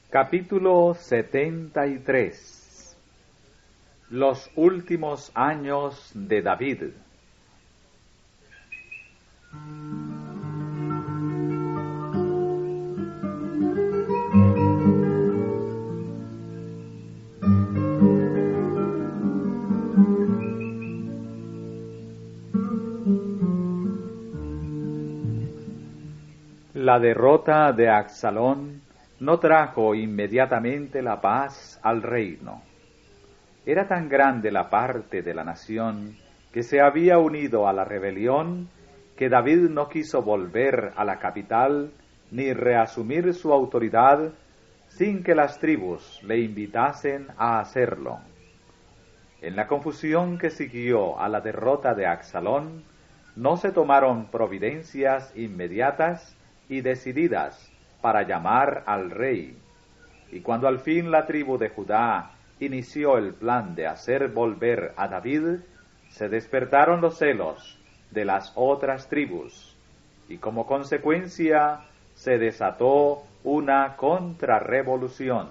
Capítulo 73. Los últimos años de David. La derrota de Absalón no trajo inmediatamente la paz al reino. Era tan grande la parte de la nación que se había unido a la rebelión que David no quiso volver a la capital ni reasumir su autoridad sin que las tribus le invitasen a hacerlo. En la confusión que siguió a la derrota de Absalón, no se tomaron providencias inmediatas y decididas para llamar al rey, y cuando al fin la tribu de Judá inició el plan de hacer volver a David, se despertaron los celos de las otras tribus, y como consecuencia se desató una contrarrevolución.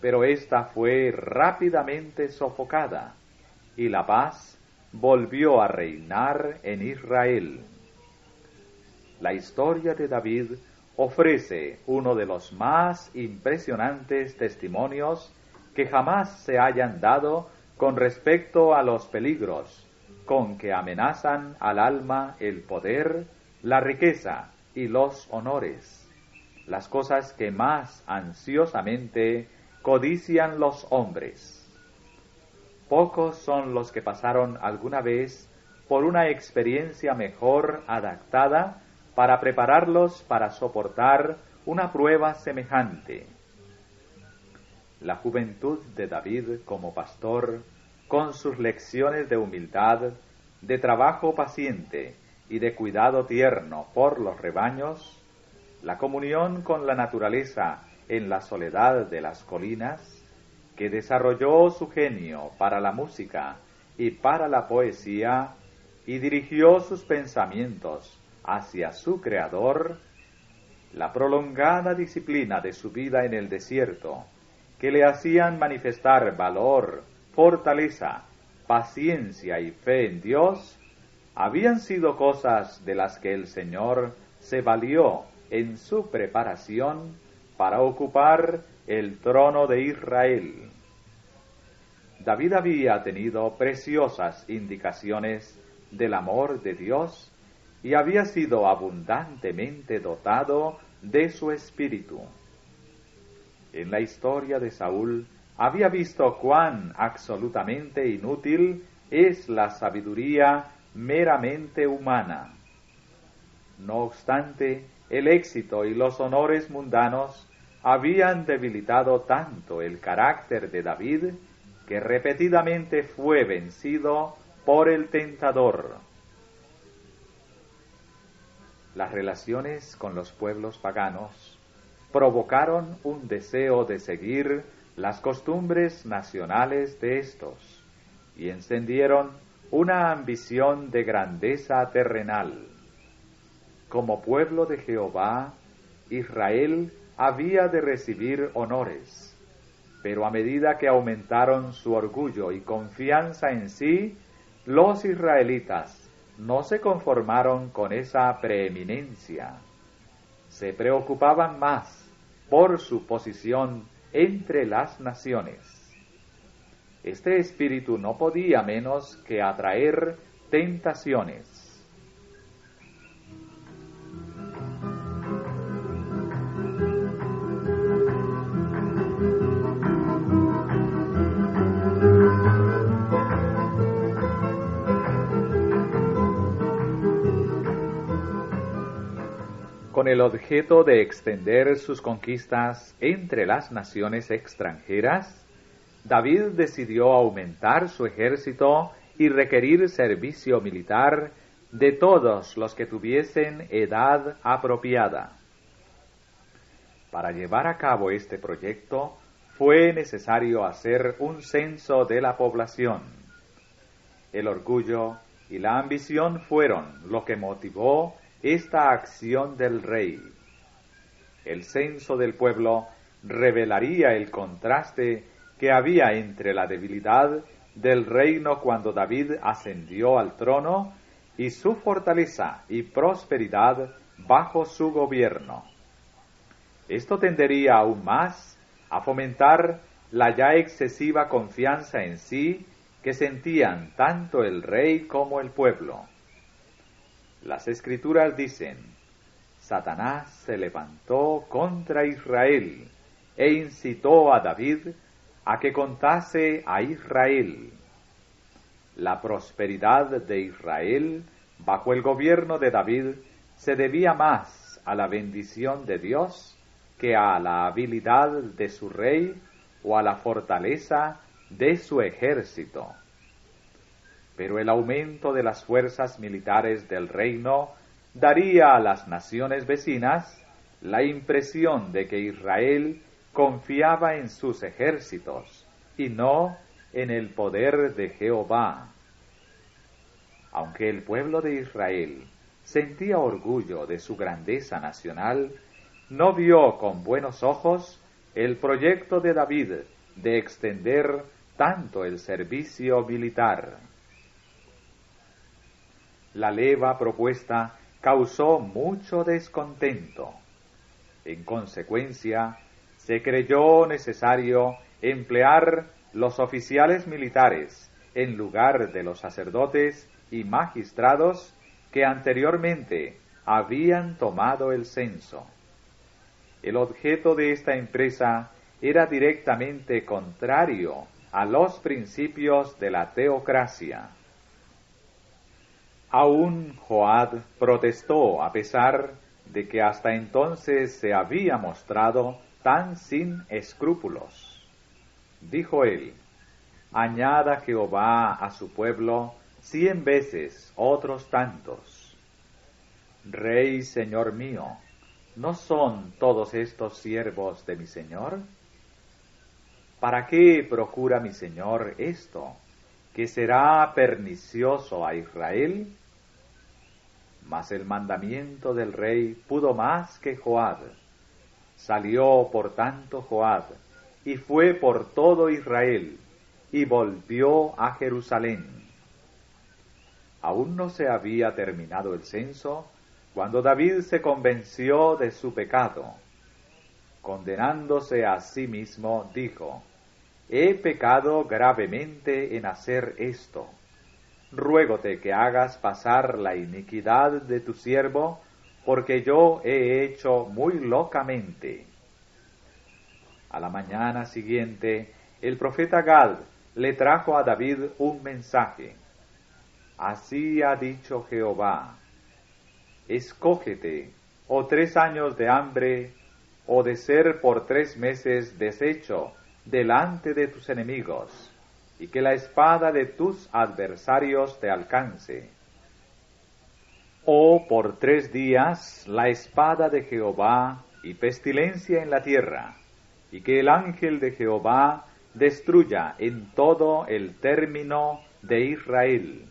Pero esta fue rápidamente sofocada, y la paz volvió a reinar en Israel. La historia de David ofrece uno de los más impresionantes testimonios que jamás se hayan dado con respecto a los peligros con que amenazan al alma el poder, la riqueza y los honores, las cosas que más ansiosamente codician los hombres. Pocos son los que pasaron alguna vez por una experiencia mejor adaptada para prepararlos para soportar una prueba semejante. La juventud de David como pastor, con sus lecciones de humildad, de trabajo paciente y de cuidado tierno por los rebaños, la comunión con la naturaleza en la soledad de las colinas, que desarrolló su genio para la música y para la poesía, y dirigió sus pensamientos hacia su Creador, la prolongada disciplina de su vida en el desierto, que le hacían manifestar valor, fortaleza, paciencia y fe en Dios, habían sido cosas de las que el Señor se valió en su preparación para ocupar el trono de Israel. David había tenido preciosas indicaciones del amor de Dios y había sido abundantemente dotado de su espíritu. En la historia de Saúl había visto cuán absolutamente inútil es la sabiduría meramente humana. No obstante, el éxito y los honores mundanos habían debilitado tanto el carácter de David que repetidamente fue vencido por el tentador. Las relaciones con los pueblos paganos provocaron un deseo de seguir las costumbres nacionales de estos y encendieron una ambición de grandeza terrenal. Como pueblo de Jehová, Israel había de recibir honores, pero a medida que aumentaron su orgullo y confianza en sí, los israelitas no se conformaron con esa preeminencia. Se preocupaban más por su posición entre las naciones. Este espíritu no podía menos que atraer tentaciones. Con el objeto de extender sus conquistas entre las naciones extranjeras, David decidió aumentar su ejército y requerir servicio militar de todos los que tuviesen edad apropiada. Para llevar a cabo este proyecto, fue necesario hacer un censo de la población. El orgullo y la ambición fueron lo que motivó esta acción del rey. El censo del pueblo revelaría el contraste que había entre la debilidad del reino cuando David ascendió al trono y su fortaleza y prosperidad bajo su gobierno. Esto tendería aún más a fomentar la ya excesiva confianza en sí que sentían tanto el rey como el pueblo. Las Escrituras dicen: Satanás se levantó contra Israel e incitó a David a que contase a Israel. La prosperidad de Israel bajo el gobierno de David se debía más a la bendición de Dios que a la habilidad de su rey o a la fortaleza de su ejército. Pero el aumento de las fuerzas militares del reino daría a las naciones vecinas la impresión de que Israel confiaba en sus ejércitos y no en el poder de Jehová. Aunque el pueblo de Israel sentía orgullo de su grandeza nacional, no vio con buenos ojos el proyecto de David de extender tanto el servicio militar. La leva propuesta causó mucho descontento. En consecuencia, se creyó necesario emplear los oficiales militares en lugar de los sacerdotes y magistrados que anteriormente habían tomado el censo. El objeto de esta empresa era directamente contrario a los principios de la teocracia. Aún Joab protestó a pesar de que hasta entonces se había mostrado tan sin escrúpulos. Dijo él: añada Jehová a su pueblo 100 veces otros tantos. Rey, Señor mío, ¿no son todos estos siervos de mi Señor? ¿Para qué procura mi Señor esto, que será pernicioso a Israel? Mas el mandamiento del rey pudo más que Joab. Salió por tanto Joab, y fue por todo Israel, y volvió a Jerusalén. Aún no se había terminado el censo, cuando David se convenció de su pecado. Condenándose a sí mismo, dijo: he pecado gravemente en hacer esto. Ruégote que hagas pasar la iniquidad de tu siervo, porque yo he hecho muy locamente. A la mañana siguiente, el profeta Gad le trajo a David un mensaje. Así ha dicho Jehová: escógete, o 3 años de hambre, o de ser por 3 meses deshecho delante de tus enemigos, y que la espada de tus adversarios te alcance. O por 3 días la espada de Jehová y pestilencia en la tierra, y que el ángel de Jehová destruya en todo el término de Israel.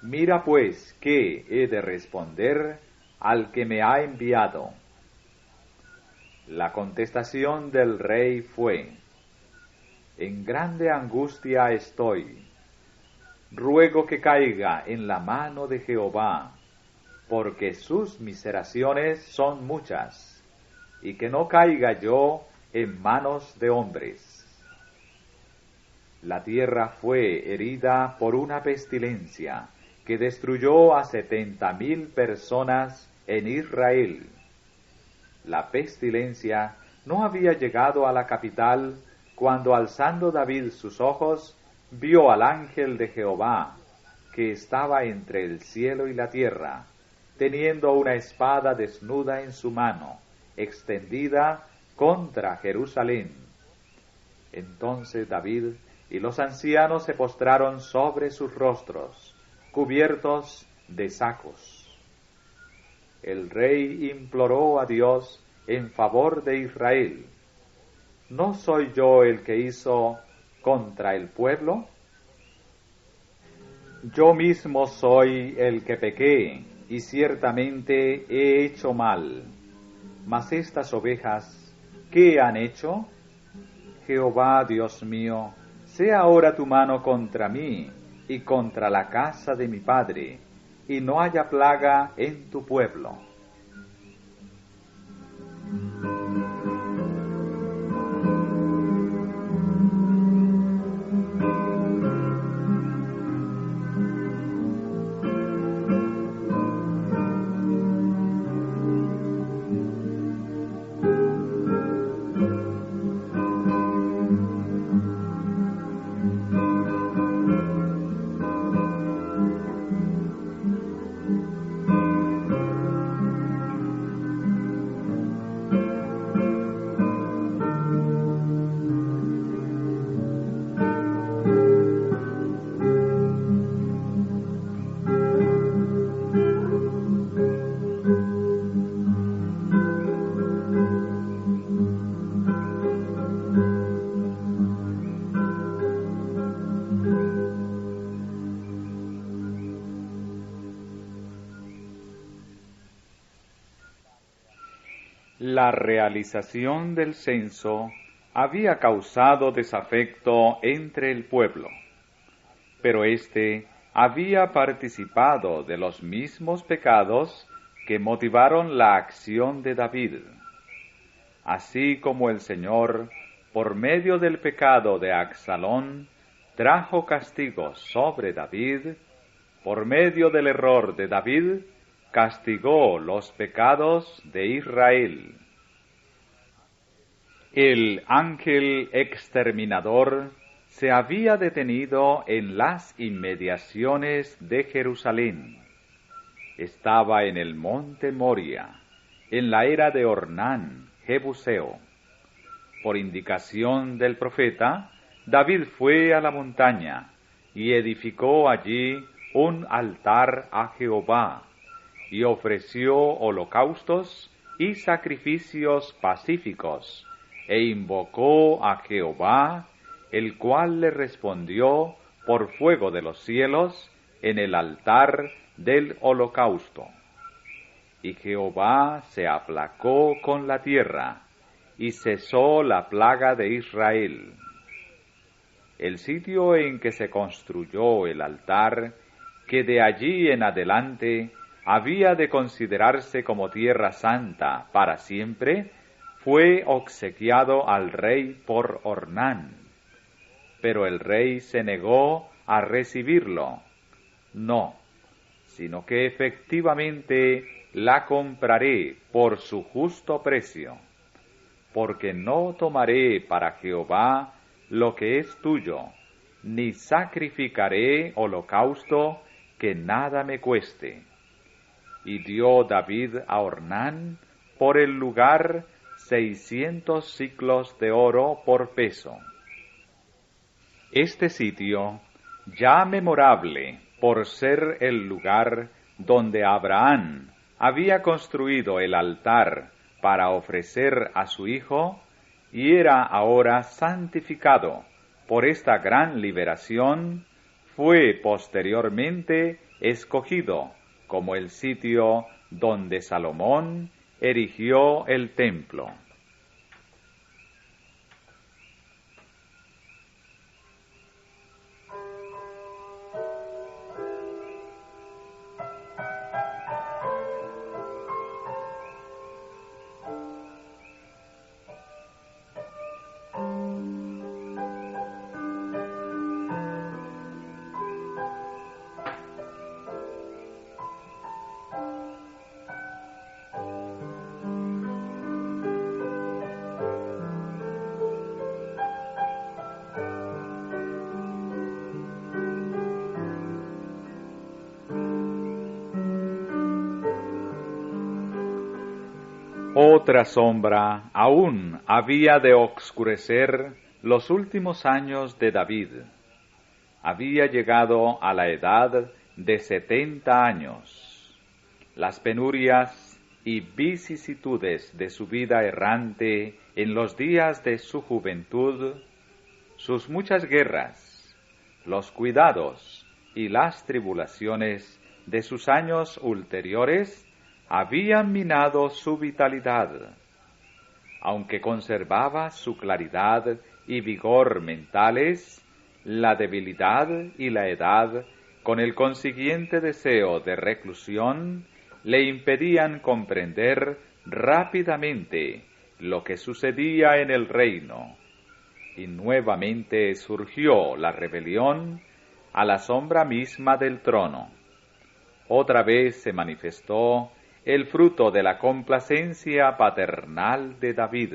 Mira pues qué he de responder al que me ha enviado. La contestación del rey fue: en grande angustia estoy. Ruego que caiga en la mano de Jehová, porque sus miseraciones son muchas, y que no caiga yo en manos de hombres. La tierra fue herida por una pestilencia que destruyó a 70,000 personas en Israel. La pestilencia no había llegado a la capital cuando, alzando David sus ojos, vio al ángel de Jehová, que estaba entre el cielo y la tierra, teniendo una espada desnuda en su mano, extendida contra Jerusalén. Entonces David y los ancianos se postraron sobre sus rostros, cubiertos de sacos. El rey imploró a Dios en favor de Israel: ¿no soy yo el que hizo contra el pueblo? Yo mismo soy el que pequé, y ciertamente he hecho mal. Mas estas ovejas ¿qué han hecho? Jehová, Dios mío, sea ahora tu mano contra mí y contra la casa de mi padre, y no haya plaga en tu pueblo. La realización del censo había causado desafecto entre el pueblo, pero éste había participado de los mismos pecados que motivaron la acción de David. Así como el Señor, por medio del pecado de Absalón, trajo castigos sobre David, por medio del error de David, castigó los pecados de Israel. El ángel exterminador se había detenido en las inmediaciones de Jerusalén. Estaba en el monte Moria, en la era de Ornán, Jebuseo. Por indicación del profeta, David fue a la montaña y edificó allí un altar a Jehová, y ofreció holocaustos y sacrificios pacíficos, e invocó a Jehová, el cual le respondió por fuego de los cielos en el altar del holocausto. Y Jehová se aplacó con la tierra, y cesó la plaga de Israel. El sitio en que se construyó el altar, que de allí en adelante había de considerarse como tierra santa para siempre, fue obsequiado al rey por Ornán. Pero el rey se negó a recibirlo. No, sino que efectivamente la compraré por su justo precio, porque no tomaré para Jehová lo que es tuyo, ni sacrificaré holocausto que nada me cueste. Y dio David a Ornán por el lugar 600 siclos de oro por peso. Este sitio, ya memorable por ser el lugar donde Abraham había construido el altar para ofrecer a su hijo, y era ahora santificado por esta gran liberación, fue posteriormente escogido como el sitio donde Salomón erigió el templo. Otra sombra aún había de oscurecer los últimos años de David. Había llegado a la edad de 70 años. Las penurias y vicisitudes de su vida errante en los días de su juventud, sus muchas guerras, los cuidados y las tribulaciones de sus años ulteriores habían minado su vitalidad. aunque conservaba su claridad y vigor mentales, la debilidad y la edad, con el consiguiente deseo de reclusión, le impedían comprender rápidamente lo que sucedía en el reino, y nuevamente surgió la rebelión a la sombra misma del trono. Otra vez se manifestó el fruto de la complacencia paternal de David.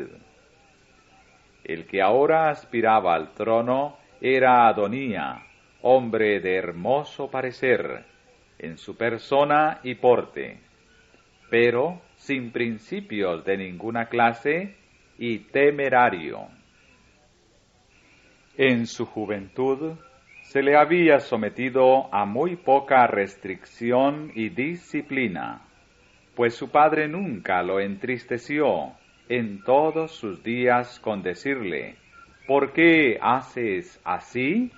El que ahora aspiraba al trono era Adonía, hombre de hermoso parecer, en su persona y porte, pero sin principios de ninguna clase y temerario. En su juventud se le había sometido a muy poca restricción y disciplina, pues su padre nunca lo entristeció en todos sus días con decirle: ¿por qué haces así?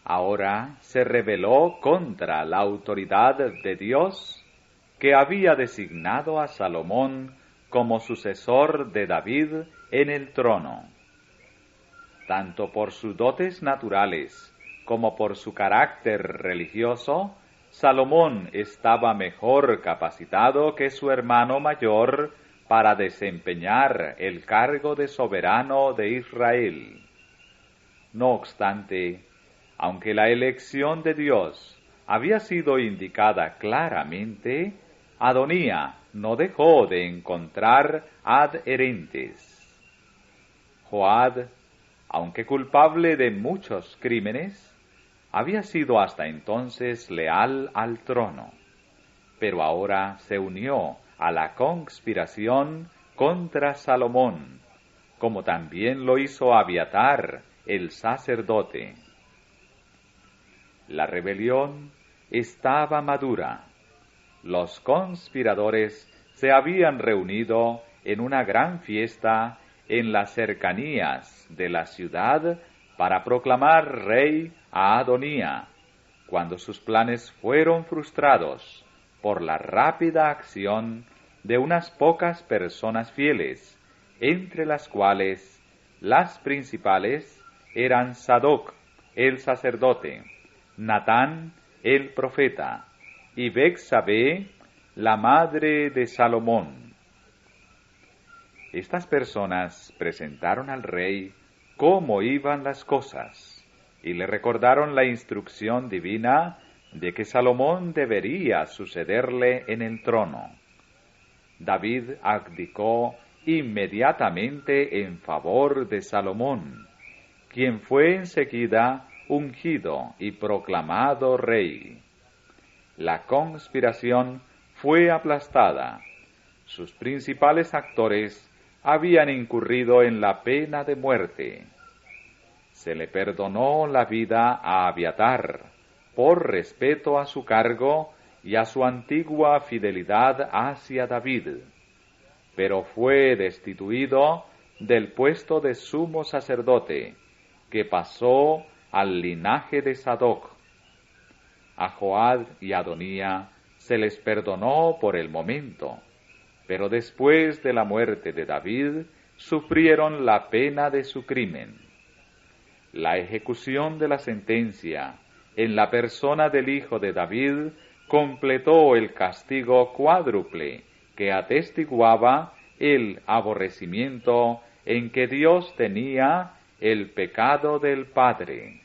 Ahora se rebeló contra la autoridad de Dios, que había designado a Salomón como sucesor de David en el trono. Tanto por sus dotes naturales como por su carácter religioso, Salomón estaba mejor capacitado que su hermano mayor para desempeñar el cargo de soberano de Israel. No obstante, aunque la elección de Dios había sido indicada claramente, Adonía no dejó de encontrar adherentes. Joab, aunque culpable de muchos crímenes, había sido hasta entonces leal al trono, pero ahora se unió a la conspiración contra Salomón, como también lo hizo Abiatar, el sacerdote. La rebelión estaba madura. Los conspiradores se habían reunido en una gran fiesta en las cercanías de la ciudad para proclamar rey a Adonía, cuando sus planes fueron frustrados por la rápida acción de unas pocas personas fieles, entre las cuales las principales eran Sadoc, el sacerdote, Natán, el profeta, y Betsabé, la madre de Salomón. Estas personas presentaron al rey cómo iban las cosas, y le recordaron la instrucción divina de que Salomón debería sucederle en el trono. David abdicó inmediatamente en favor de Salomón, quien fue enseguida ungido y proclamado rey. La conspiración fue aplastada. Sus principales actores habían incurrido en la pena de muerte. Se le perdonó la vida a Abiatar por respeto a su cargo y a su antigua fidelidad hacia David, pero fue destituido del puesto de sumo sacerdote, que pasó al linaje de Sadoc. A Joab y Adonía se les perdonó por el momento, pero después de la muerte de David sufrieron la pena de su crimen. La ejecución de la sentencia en la persona del hijo de David completó el castigo cuádruple que atestiguaba el aborrecimiento en que Dios tenía el pecado del padre.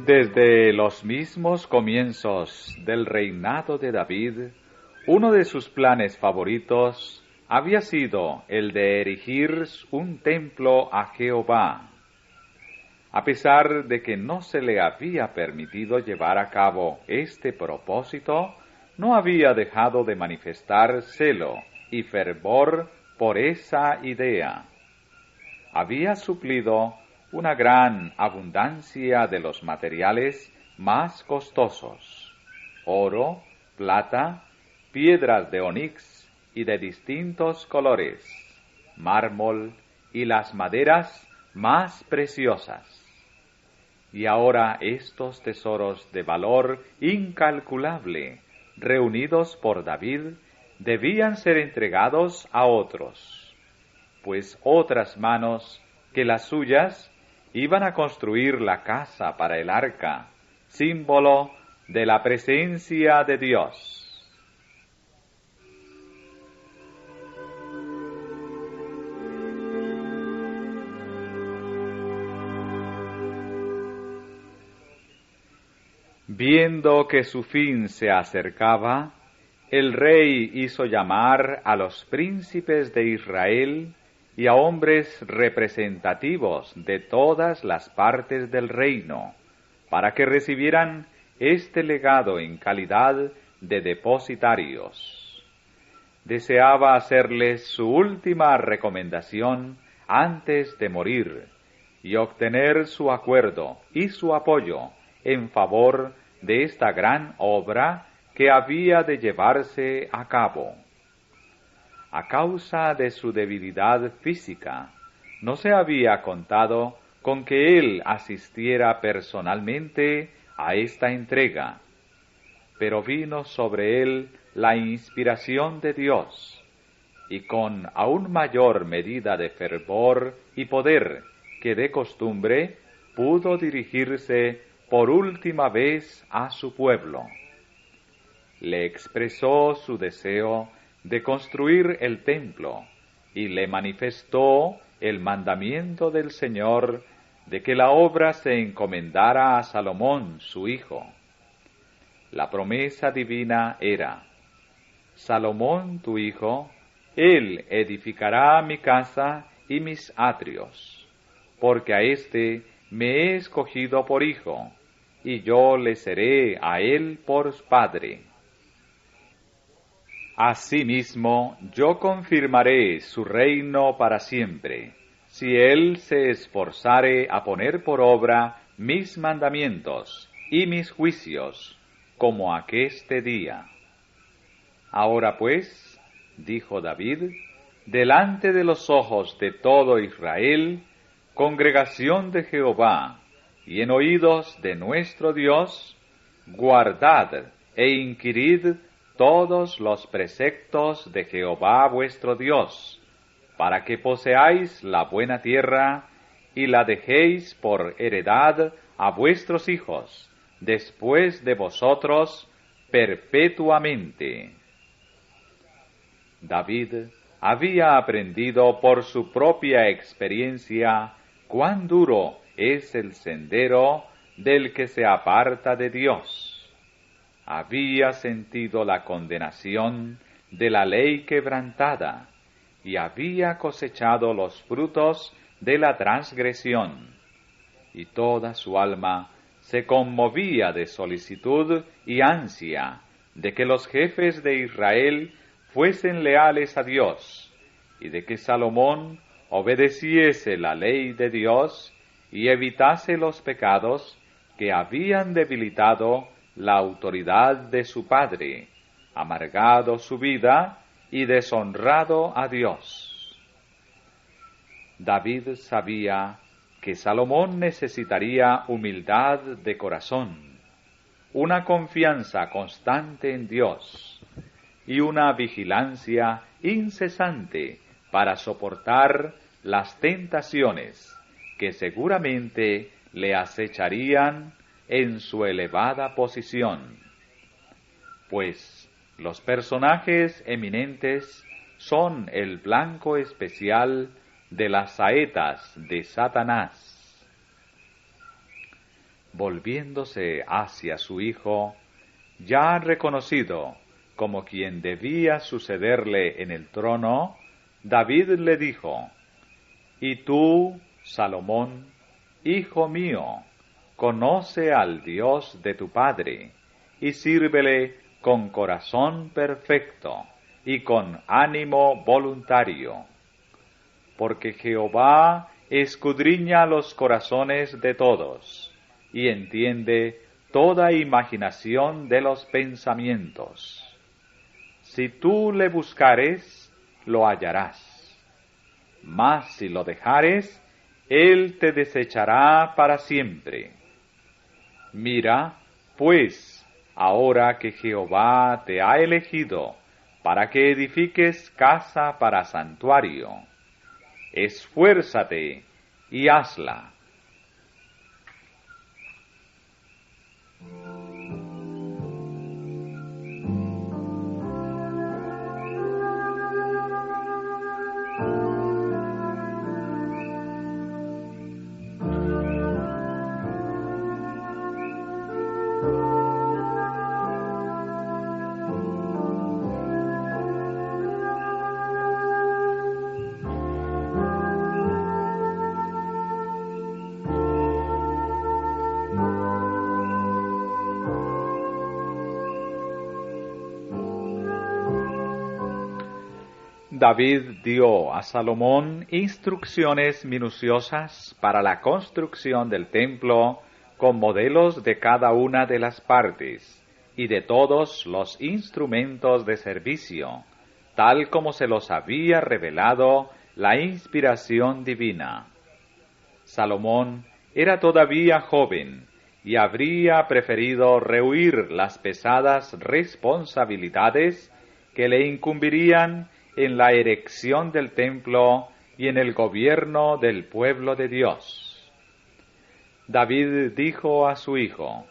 Desde los mismos comienzos del reinado de David, uno de sus planes favoritos había sido el de erigir un templo a Jehová. A pesar de que no se le había permitido llevar a cabo este propósito, no había dejado de manifestar celo y fervor por esa idea. Había suplido una gran abundancia de los materiales más costosos: oro, plata, piedras de onix y de distintos colores, mármol y las maderas más preciosas. Y ahora estos tesoros de valor incalculable, reunidos por David, debían ser entregados a otros, pues otras manos que las suyas iban a construir la casa para el arca, símbolo de la presencia de Dios. Viendo que su fin se acercaba, el rey hizo llamar a los príncipes de Israel y a hombres representativos de todas las partes del reino, para que recibieran este legado en calidad de depositarios. Deseaba hacerles su última recomendación antes de morir y obtener su acuerdo y su apoyo en favor de esta gran obra que había de llevarse a cabo. A causa de su debilidad física, no se había contado con que él asistiera personalmente a esta entrega, pero vino sobre él la inspiración de Dios, y con aún mayor medida de fervor y poder que de costumbre, pudo dirigirse por última vez a su pueblo. Le expresó su deseo de construir el templo y le manifestó el mandamiento del Señor de que la obra se encomendara a Salomón, su hijo. La promesa divina era: Salomón, tu hijo, él edificará mi casa y mis atrios, porque a éste me he escogido por hijo, y yo le seré a él por padre. Asimismo, yo confirmaré su reino para siempre, si él se esforzare a poner por obra mis mandamientos y mis juicios, como aqueste día. Ahora pues, dijo David, delante de los ojos de todo Israel, congregación de Jehová, y en oídos de nuestro Dios, guardad e inquirid todos los preceptos de Jehová vuestro Dios, para que poseáis la buena tierra y la dejéis por heredad a vuestros hijos, después de vosotros, perpetuamente. David había aprendido por su propia experiencia cuán duro es el sendero del que se aparta de Dios. Había sentido la condenación de la ley quebrantada y había cosechado los frutos de la transgresión, y toda su alma se conmovía de solicitud y ansia de que los jefes de Israel fuesen leales a Dios, y de que Salomón obedeciese la ley de Dios y evitase los pecados que habían debilitado la autoridad de su padre, amargado su vida y deshonrado a Dios. David sabía que Salomón necesitaría humildad de corazón, una confianza constante en Dios y una vigilancia incesante para soportar las tentaciones que seguramente le acecharían en su elevada posición, pues los personajes eminentes son el blanco especial de las saetas de Satanás. Volviéndose hacia su hijo, ya reconocido como quien debía sucederle en el trono, David le dijo: Y tú, Salomón, hijo mío, conoce al Dios de tu padre, y sírvele con corazón perfecto y con ánimo voluntario. Porque Jehová escudriña los corazones de todos, y entiende toda imaginación de los pensamientos. Si tú le buscares, lo hallarás. Mas si lo dejares, él te desechará para siempre. Mira, pues, ahora que Jehová te ha elegido para que edifiques casa para santuario, esfuérzate y hazla. David dio a Salomón instrucciones minuciosas para la construcción del templo, con modelos de cada una de las partes y de todos los instrumentos de servicio, tal como se los había revelado la inspiración divina. Salomón era todavía joven y habría preferido rehuir las pesadas responsabilidades que le incumbirían en la erección del templo y en el gobierno del pueblo de Dios. David dijo a su hijo: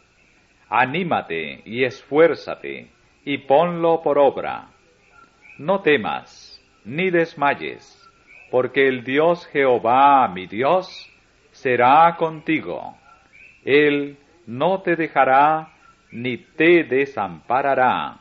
Anímate y esfuérzate, y ponlo por obra. No temas, ni desmayes, porque el Dios Jehová, mi Dios, será contigo. Él no te dejará, ni te desamparará.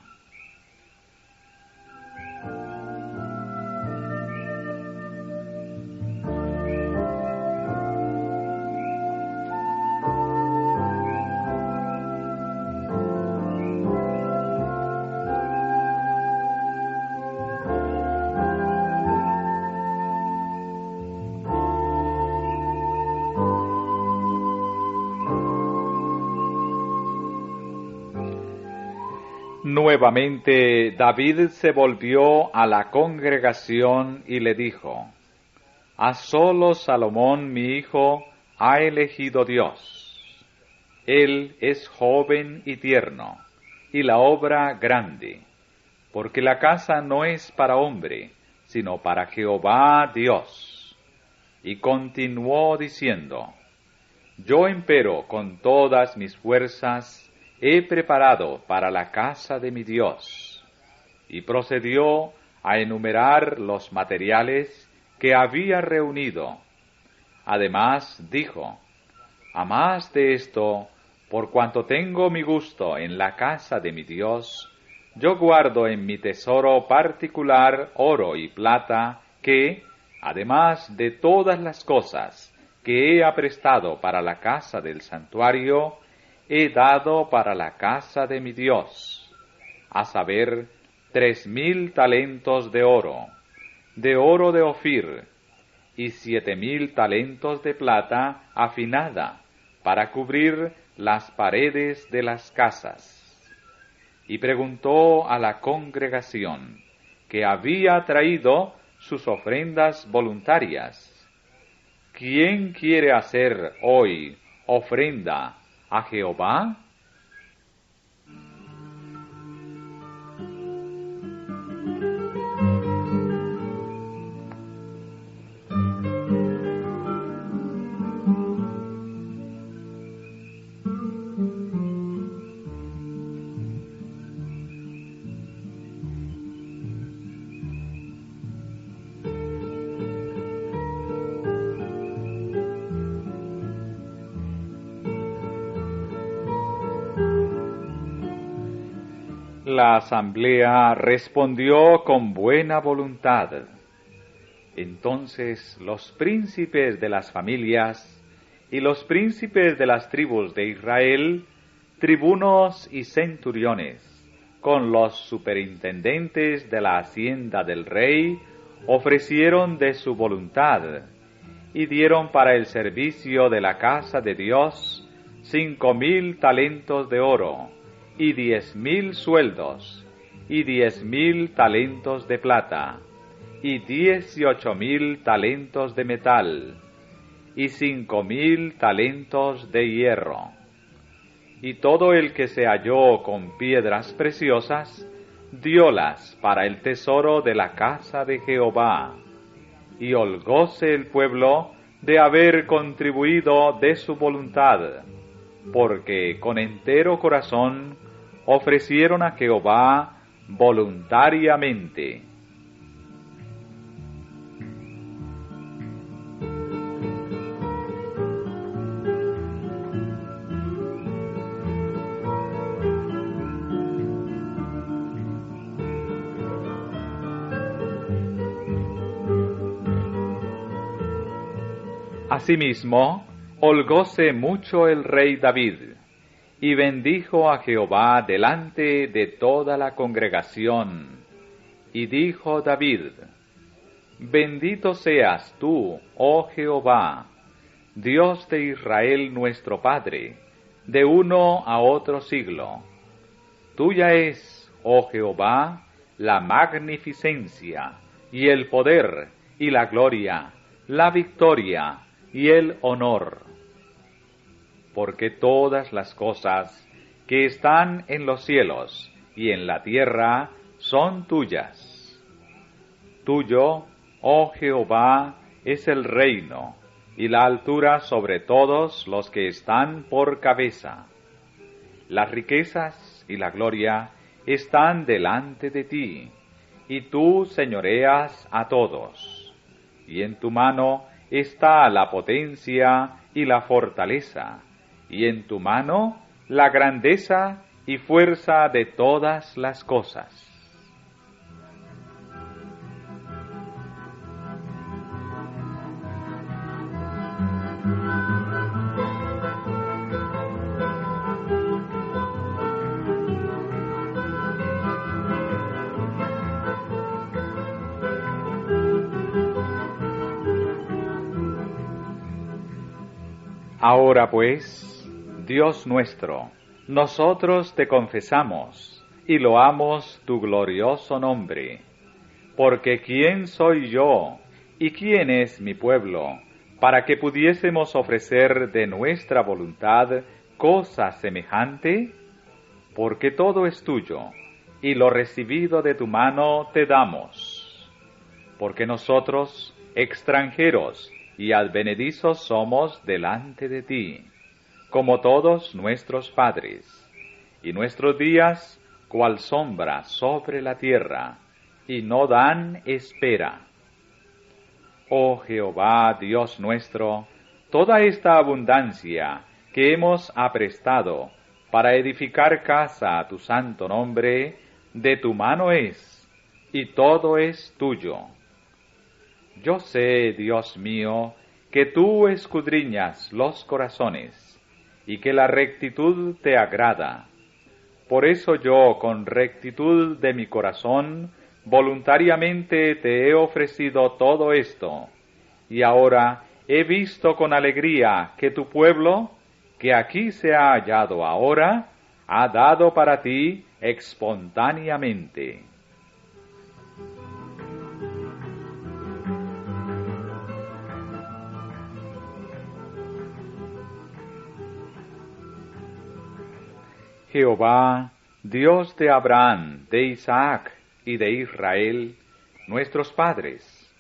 Nuevamente David se volvió a la congregación y le dijo: A solo Salomón mi hijo ha elegido Dios. Él es joven y tierno, y la obra grande, porque la casa no es para hombre, sino para Jehová Dios. Y continuó diciendo: Yo empero con todas mis fuerzas he preparado para la casa de mi Dios. Y procedió a enumerar los materiales que había reunido. Además dijo: A más de esto, por cuanto tengo mi gusto en la casa de mi Dios, yo guardo en mi tesoro particular oro y plata que, además de todas las cosas que he aprestado para la casa del santuario, he dado para la casa de mi Dios, a saber, 3,000 talentos de oro de Ofir, y 7,000 talentos de plata afinada, para cubrir las paredes de las casas. Y preguntó a la congregación, que había traído sus ofrendas voluntarias: ¿Quién quiere hacer hoy ofrenda a Jehová? La asamblea respondió con buena voluntad. Entonces los príncipes de las familias y los príncipes de las tribus de Israel, tribunos y centuriones, con los superintendentes de la hacienda del rey, ofrecieron de su voluntad, y dieron para el servicio de la casa de Dios 5,000 talentos de oro, y 10,000 sueldos, y 10,000 talentos de plata, y 18,000 talentos de metal, y 5,000 talentos de hierro. Y todo el que se halló con piedras preciosas, diólas para el tesoro de la casa de Jehová. Y holgóse el pueblo de haber contribuido de su voluntad, porque con entero corazón ofrecieron a Jehová voluntariamente. Asimismo, holgóse mucho el rey David, y bendijo a Jehová delante de toda la congregación. Y dijo David: Bendito seas tú, oh Jehová, Dios de Israel nuestro Padre, de uno a otro siglo. Tuya es, oh Jehová, la magnificencia, y el poder, y la gloria, la victoria, y el honor. Porque todas las cosas que están en los cielos y en la tierra son tuyas. Tuyo, oh Jehová, es el reino, y la altura sobre todos los que están por cabeza. Las riquezas y la gloria están delante de ti, y tú señoreas a todos. Y en tu mano está la potencia y la fortaleza, y en tu mano la grandeza y fuerza de todas las cosas. Ahora pues, Dios nuestro, nosotros te confesamos y loamos tu glorioso nombre, porque ¿quién soy yo y quién es mi pueblo para que pudiésemos ofrecer de nuestra voluntad cosa semejante? Porque todo es tuyo, y lo recibido de tu mano te damos. Porque nosotros, extranjeros y advenedizos somos delante de ti, como todos nuestros padres, y nuestros días cual sombra sobre la tierra, y no dan espera. Oh Jehová, Dios nuestro, toda esta abundancia que hemos aprestado para edificar casa a tu santo nombre, de tu mano es, y todo es tuyo. Yo sé, Dios mío, que tú escudriñas los corazones, y que la rectitud te agrada. Por eso yo, con rectitud de mi corazón, voluntariamente te he ofrecido todo esto, y ahora he visto con alegría que tu pueblo, que aquí se ha hallado ahora, ha dado para ti espontáneamente. Jehová, Dios de Abraham, de Isaac y de Israel, nuestros padres,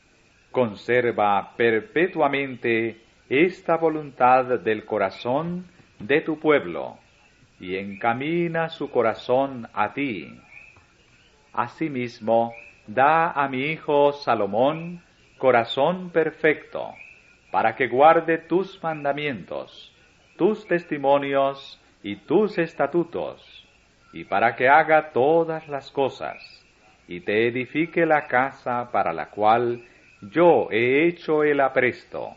conserva perpetuamente esta voluntad del corazón de tu pueblo, y encamina su corazón a ti. Asimismo, da a mi hijo Salomón corazón perfecto, para que guarde tus mandamientos, tus testimonios y tus estatutos, y para que haga todas las cosas, y te edifique la casa para la cual yo he hecho el apresto.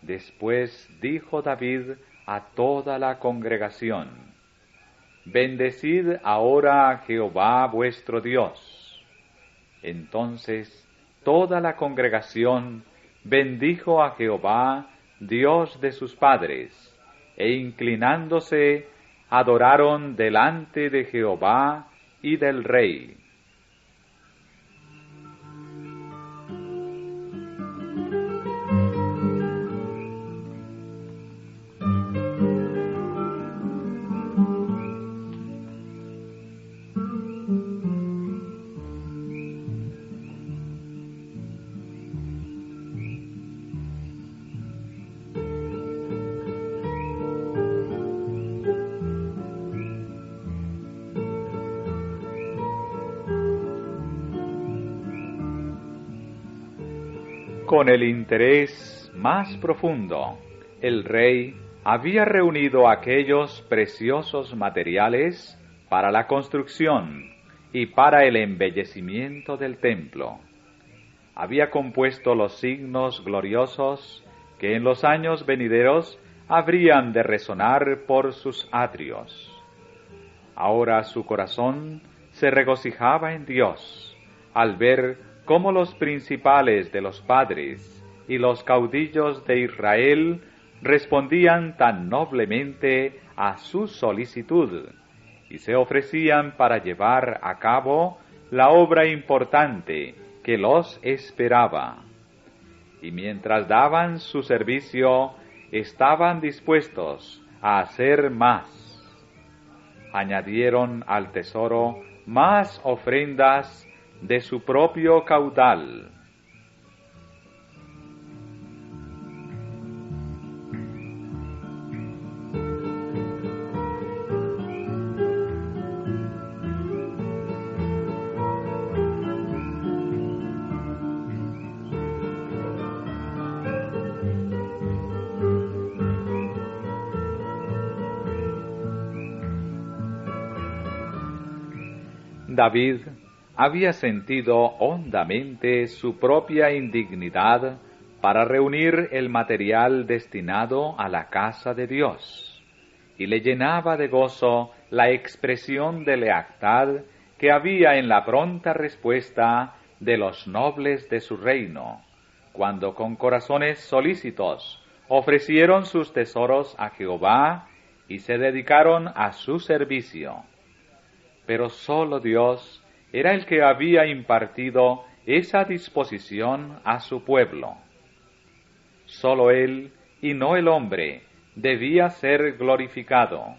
Después dijo David a toda la congregación: Bendecid ahora a Jehová vuestro Dios. Entonces toda la congregación bendijo a Jehová, Dios de sus padres, e inclinándose, adoraron delante de Jehová y del rey. Con el interés más profundo, el rey había reunido aquellos preciosos materiales para la construcción y para el embellecimiento del templo. Había compuesto los signos gloriosos que en los años venideros habrían de resonar por sus atrios. Ahora su corazón se regocijaba en Dios al ver cómo los principales de los padres y los caudillos de Israel respondían tan noblemente a su solicitud y se ofrecían para llevar a cabo la obra importante que los esperaba. Y mientras daban su servicio, estaban dispuestos a hacer más. Añadieron al tesoro más ofrendas de su propio caudal. David había sentido hondamente su propia indignidad para reunir el material destinado a la casa de Dios, y le llenaba de gozo la expresión de lealtad que había en la pronta respuesta de los nobles de su reino, cuando con corazones solícitos ofrecieron sus tesoros a Jehová y se dedicaron a su servicio. Pero sólo Dios era el que había impartido esa disposición a su pueblo. Sólo Él, y no el hombre, debía ser glorificado.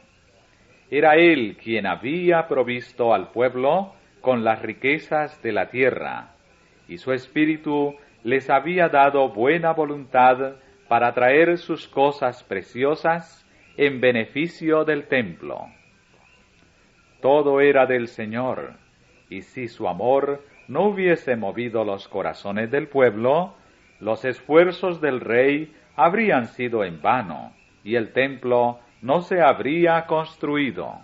Era Él quien había provisto al pueblo con las riquezas de la tierra, y su Espíritu les había dado buena voluntad para traer sus cosas preciosas en beneficio del templo. Todo era del Señor, y si su amor no hubiese movido los corazones del pueblo, los esfuerzos del rey habrían sido en vano, y el templo no se habría construido.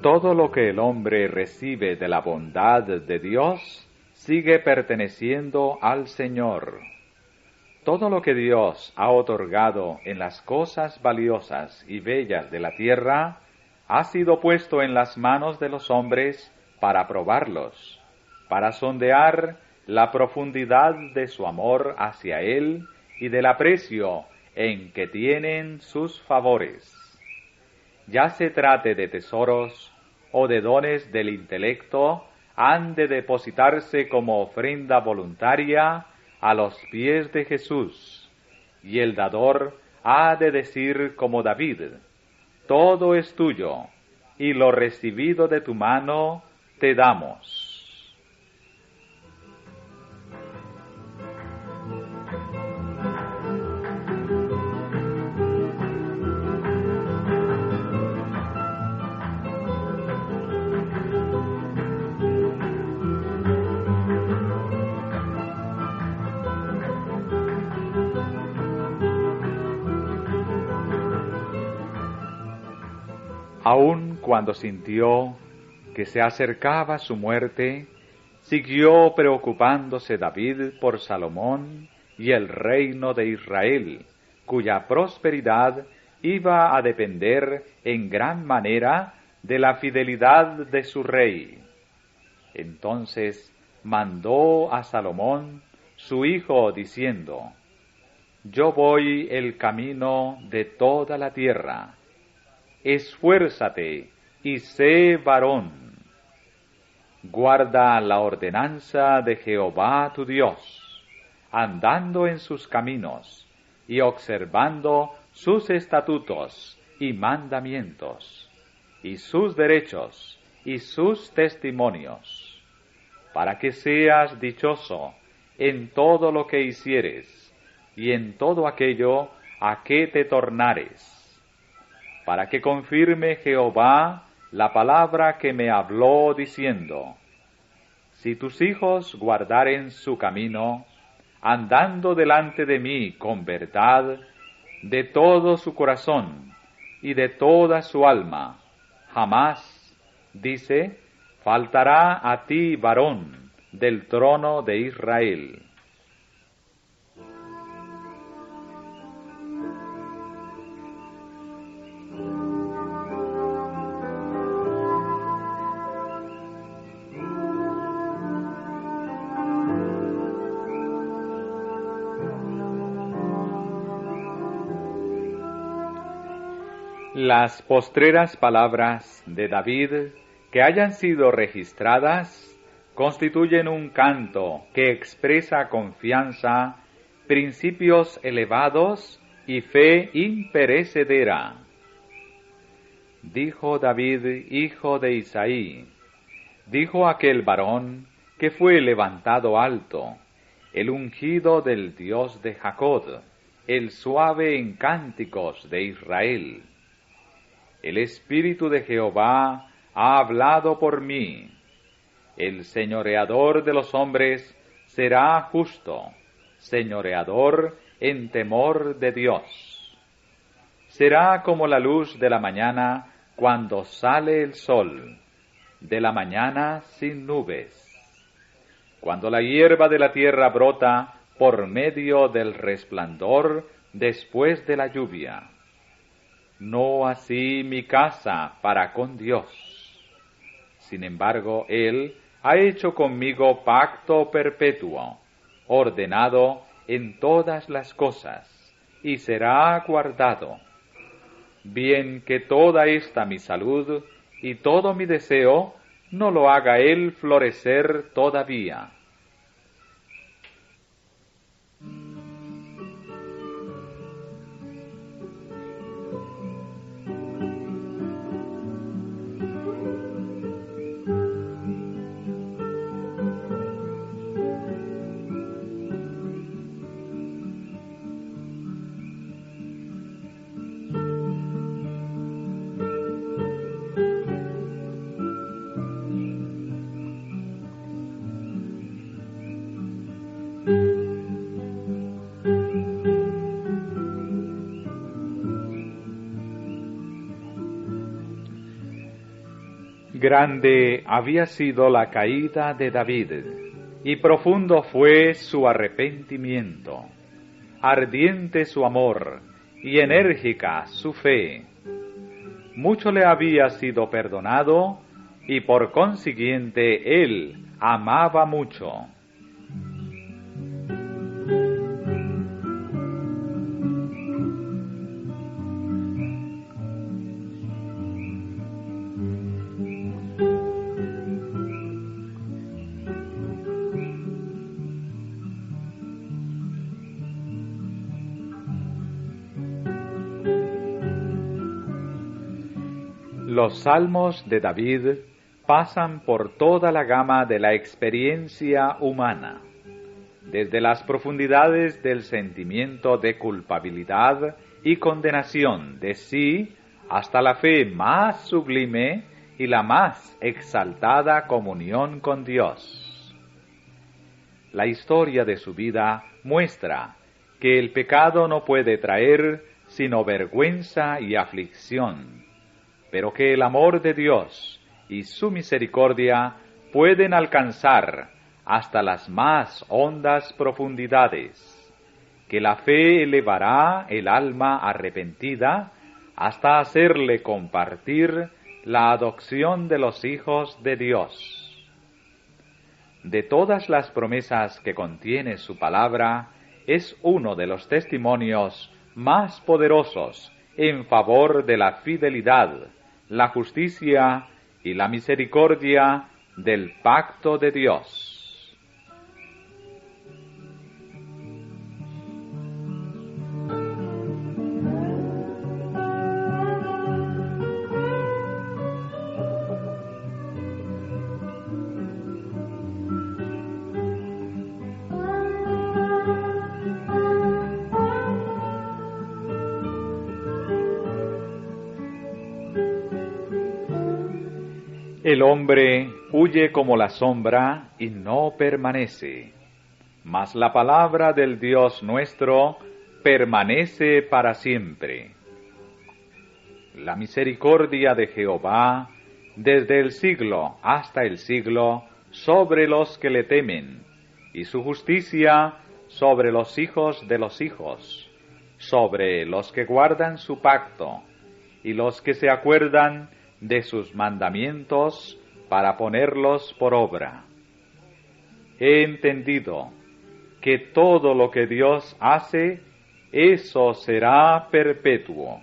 Todo lo que el hombre recibe de la bondad de Dios sigue perteneciendo al Señor. Todo lo que Dios ha otorgado en las cosas valiosas y bellas de la tierra ha sido puesto en las manos de los hombres para probarlos, para sondear la profundidad de su amor hacia Él y del aprecio en que tienen sus favores. Ya se trate de tesoros o de dones del intelecto, han de depositarse como ofrenda voluntaria a los pies de Jesús, y el dador ha de decir como David: todo es tuyo, y lo recibido de tu mano te damos. Aun cuando sintió que se acercaba su muerte, siguió preocupándose David por Salomón y el reino de Israel, cuya prosperidad iba a depender en gran manera de la fidelidad de su rey. Entonces mandó a Salomón, su hijo, diciendo: Yo voy el camino de toda la tierra. Esfuérzate y sé varón. Guarda la ordenanza de Jehová tu Dios, andando en sus caminos y observando sus estatutos y mandamientos, y sus derechos y sus testimonios, para que seas dichoso en todo lo que hicieres y en todo aquello a que te tornares, para que confirme Jehová la palabra que me habló diciendo: Si tus hijos guardaren su camino, andando delante de mí con verdad, de todo su corazón y de toda su alma, jamás, dice, faltará a ti varón del trono de Israel. Las postreras palabras de David que hayan sido registradas constituyen un canto que expresa confianza, principios elevados y fe imperecedera. Dijo David, hijo de Isaí, dijo aquel varón que fue levantado alto, el ungido del Dios de Jacob, el suave en cánticos de Israel. El Espíritu de Jehová ha hablado por mí. El señoreador de los hombres será justo, señoreador en temor de Dios. Será como la luz de la mañana cuando sale el sol, de la mañana sin nubes. Cuando la hierba de la tierra brota por medio del resplandor después de la lluvia. No así mi casa para con Dios. Sin embargo, Él ha hecho conmigo pacto perpetuo, ordenado en todas las cosas, y será guardado. Bien que toda esta mi salud y todo mi deseo no lo haga Él florecer todavía. Grande había sido la caída de David, y profundo fue su arrepentimiento, ardiente su amor, y enérgica su fe. Mucho le había sido perdonado, y por consiguiente él amaba mucho. Los salmos de David pasan por toda la gama de la experiencia humana, desde las profundidades del sentimiento de culpabilidad y condenación de sí hasta la fe más sublime y la más exaltada comunión con Dios. La historia de su vida muestra que el pecado no puede traer sino vergüenza y aflicción, pero que el amor de Dios y su misericordia pueden alcanzar hasta las más hondas profundidades, que la fe elevará el alma arrepentida hasta hacerle compartir la adopción de los hijos de Dios. De todas las promesas que contiene su palabra, es uno de los testimonios más poderosos en favor de la fidelidad, la justicia y la misericordia del pacto de Dios. El hombre huye como la sombra y no permanece, mas la palabra del Dios nuestro permanece para siempre. La misericordia de Jehová desde el siglo hasta el siglo sobre los que le temen, y su justicia sobre los hijos de los hijos, sobre los que guardan su pacto, y los que se acuerdan de sus mandamientos para ponerlos por obra. He entendido que todo lo que Dios hace, eso será perpetuo.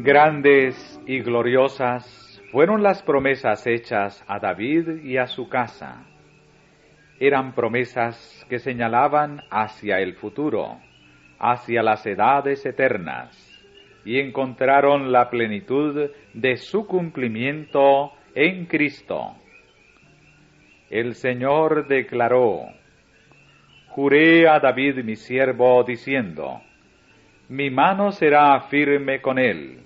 Grandes y gloriosas fueron las promesas hechas a David y a su casa. Eran promesas que señalaban hacia el futuro, hacia las edades eternas, y encontraron la plenitud de su cumplimiento en Cristo. El Señor declaró: Juré a David mi siervo, diciendo: Mi mano será firme con él,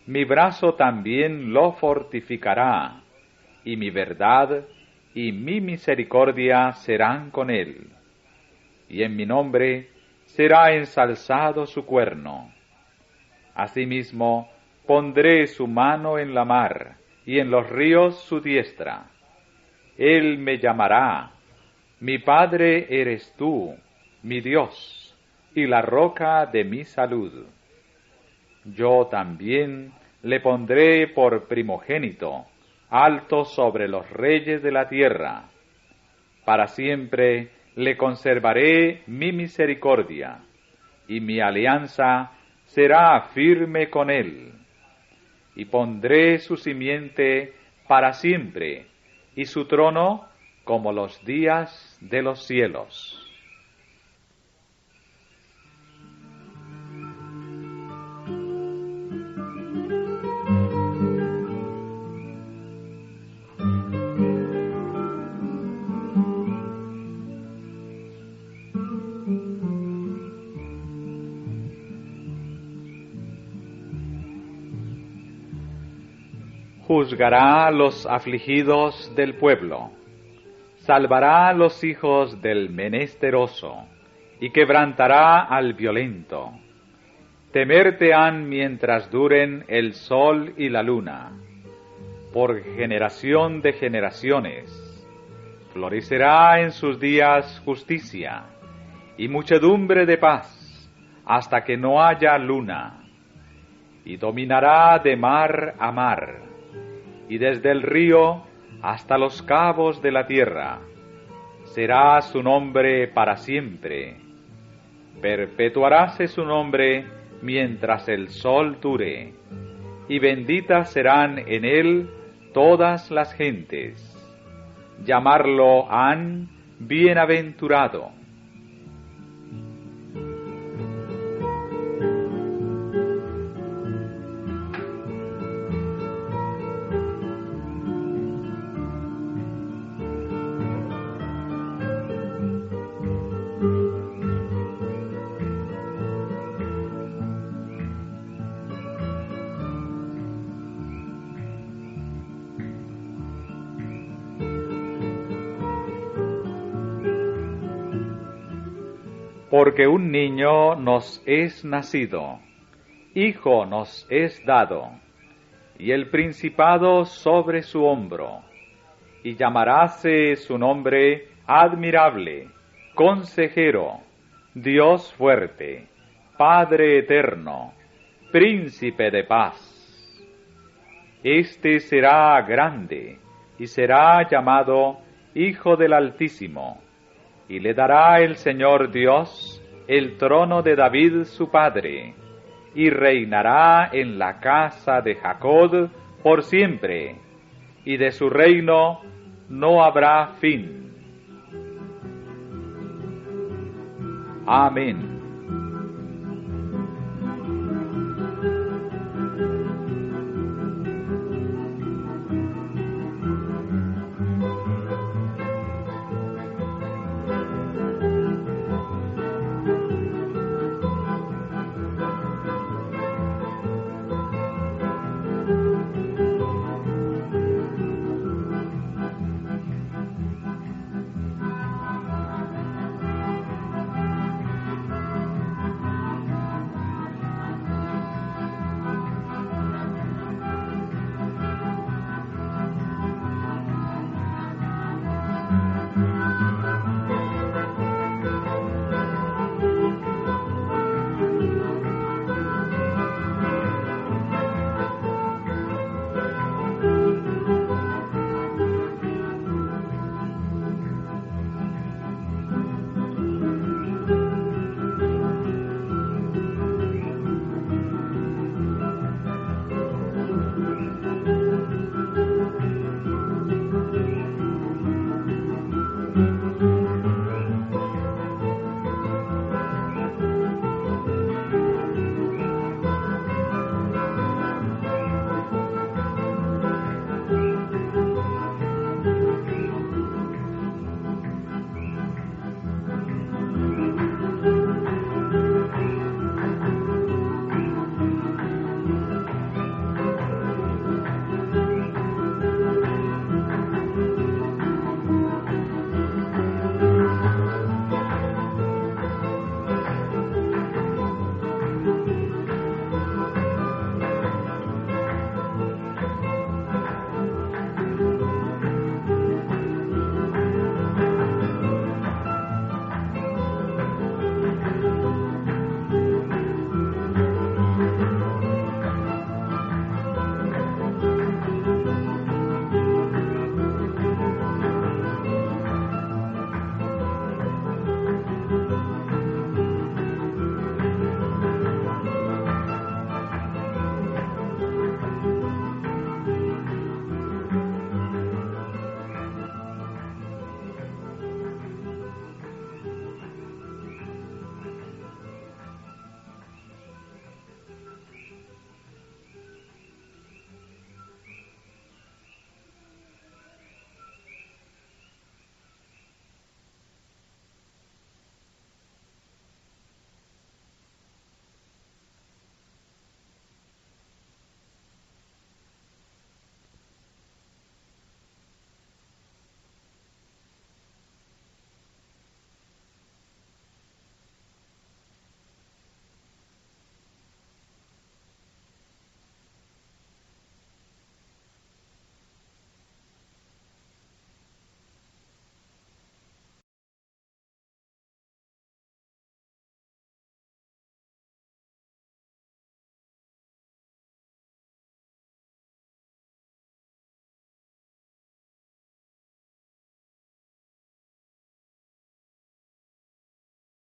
mi brazo también lo fortificará, y mi verdad y mi misericordia serán con él, y en mi nombre será ensalzado su cuerno. Asimismo, pondré su mano en la mar, y en los ríos su diestra. Él me llamará: Mi Padre eres tú, mi Dios, y la roca de mi salud. Yo también le pondré por primogénito, alto sobre los reyes de la tierra. Para siempre le conservaré mi misericordia, y mi alianza será firme con él. Y pondré su simiente para siempre, y su trono como los días de los cielos. Juzgará a los afligidos del pueblo, salvará a los hijos del menesteroso, y quebrantará al violento. Temerte han mientras duren el sol y la luna, por generación de generaciones. Florecerá en sus días justicia, y muchedumbre de paz, hasta que no haya luna. Y dominará de mar a mar, y desde el río hasta los cabos de la tierra. Será su nombre para siempre. Perpetuaráse su nombre mientras el sol dure. y benditas serán en él todas las gentes. Llamarlo han bienaventurado. Porque un niño nos es nacido, hijo nos es dado, y el principado sobre su hombro, y llamaráse su nombre admirable, consejero, Dios fuerte, Padre eterno, príncipe de paz. Este será grande, y será llamado Hijo del Altísimo, y le dará el Señor Dios el trono de David su padre, y reinará en la casa de Jacob por siempre, y de su reino no habrá fin. Amén.